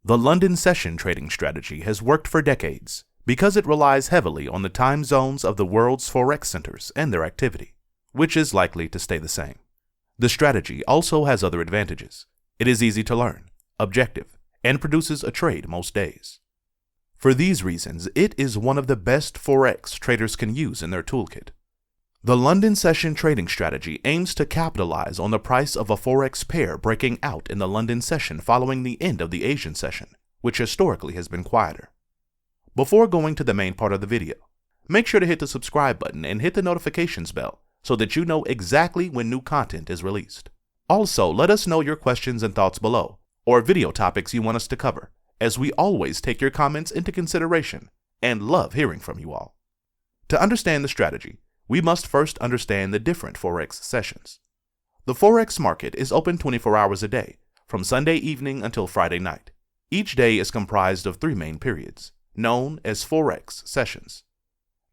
The London session trading strategy has worked for decades because it relies heavily on the time zones of the world's Forex centers and their activity, which is likely to stay the same. The strategy also has other advantages. It is easy to learn, objective, and produces a trade most days. For these reasons, it is one of the best Forex traders can use in their toolkit. The London session trading strategy aims to capitalize on the price of a Forex pair breaking out in the London session following the end of the Asian session, which historically has been quieter. Before going to the main part of the video, make sure to hit the subscribe button and hit the notifications bell so that you know exactly when new content is released. Also, let us know your questions and thoughts below, or video topics you want us to cover, as we always take your comments into consideration and love hearing from you all. To understand the strategy, we must first understand the different Forex sessions. The Forex market is open 24 hours a day, from Sunday evening until Friday night. Each day is comprised of 3 main periods, known as Forex sessions,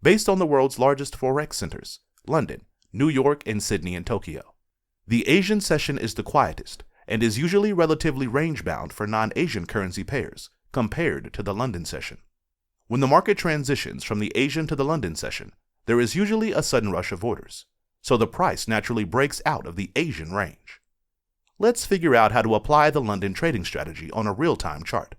based on the world's largest Forex centers, London, New York, and Sydney and Tokyo. The Asian session is the quietest and is usually relatively range-bound for non-Asian currency pairs compared to the London session. When the market transitions from the Asian to the London session, there is usually a sudden rush of orders, so the price naturally breaks out of the Asian range. Let's figure out how to apply the London trading strategy on a real-time chart.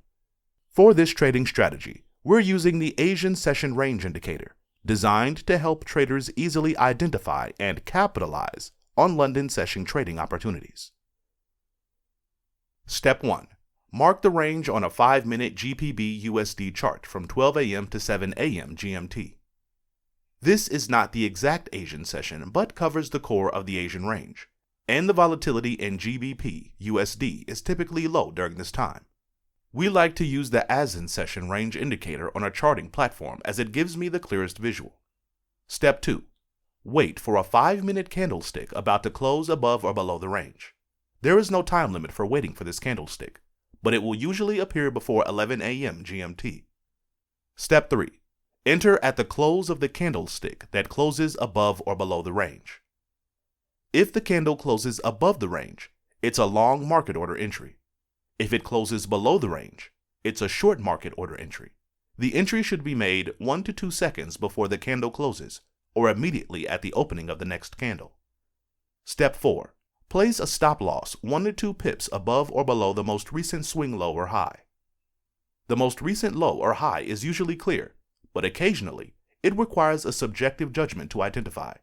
For this trading strategy, we're using the Asian session range indicator, designed to help traders easily identify and capitalize on London session trading opportunities. Step 1. Mark the range on a 5-minute GBP USD chart from 12 a.m. to 7 a.m. GMT. This is not the exact Asian session, but covers the core of the Asian range, and the volatility in GBP USD is typically low during this time. We like to use the ASIN session range indicator on a charting platform as it gives me the clearest visual. Step 2. Wait for a 5-minute candlestick about to close above or below the range. There is no time limit for waiting for this candlestick, but it will usually appear before 11 a.m. GMT. Step 3. Enter at the close of the candlestick that closes above or below the range. If the candle closes above the range, it's a long market order entry. If it closes below the range, it's a short market order entry. The entry should be made 1 to 2 seconds before the candle closes, or immediately at the opening of the next candle. Step 4. Place a stop loss 1 to 2 pips above or below the most recent swing low or high. The most recent low or high is usually clear, but occasionally it requires a subjective judgment to identify.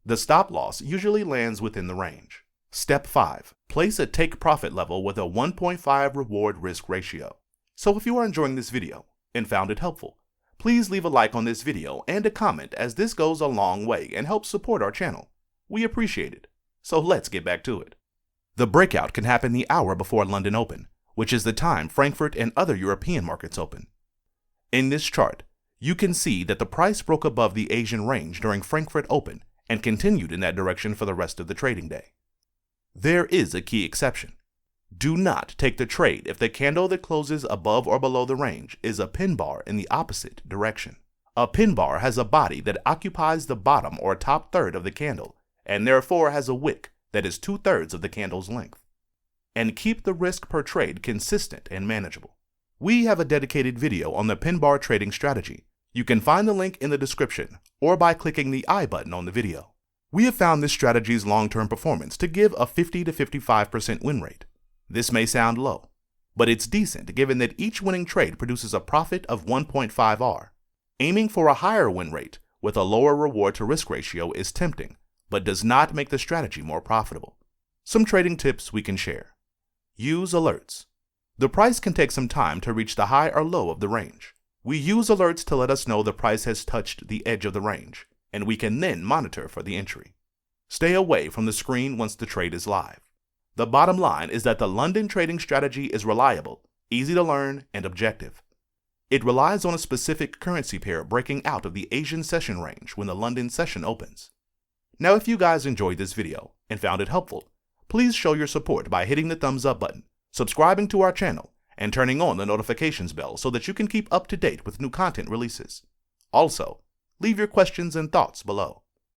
The stop loss usually lands within the range. Step 5. Place a take profit level with a 1.5 reward risk ratio. So if you are enjoying this video and found it helpful, please leave a like on this video and a comment, as this goes a long way and helps support our channel. We appreciate it. So let's get back to it. The breakout can happen the hour before London Open, which is the time Frankfurt and other European markets open. In this chart, you can see that the price broke above the Asian range during Frankfurt Open and continued in that direction for the rest of the trading day. There is a key exception. Do not take the trade if the candle that closes above or below the range is a pin bar in the opposite direction. A pin bar has a body that occupies the bottom or top third of the candle, and therefore has a wick that is 2/3 of the candle's length. And keep the risk per trade consistent and manageable. We have a dedicated video on the pin bar trading strategy. You can find the link in the description or by clicking the I button on the video. We have found this strategy's long-term performance to give a 50 to 55% win rate. This may sound low, but it's decent given that each winning trade produces a profit of 1.5 R. Aiming for a higher win rate with a lower reward to risk ratio is tempting, but does not make the strategy more profitable. Some trading tips we can share. Use alerts. The price can take some time to reach the high or low of the range. We use alerts to let us know the price has touched the edge of the range, and we can then monitor for the entry. Stay away from the screen once the trade is live. The bottom line is that the London trading strategy is reliable, easy to learn, and objective. It relies on a specific currency pair breaking out of the Asian session range when the London session opens. Now, if you guys enjoyed this video and found it helpful, please show your support by hitting the thumbs up button, subscribing to our channel, and turning on the notifications bell so that you can keep up to date with new content releases. Also, leave your questions and thoughts below.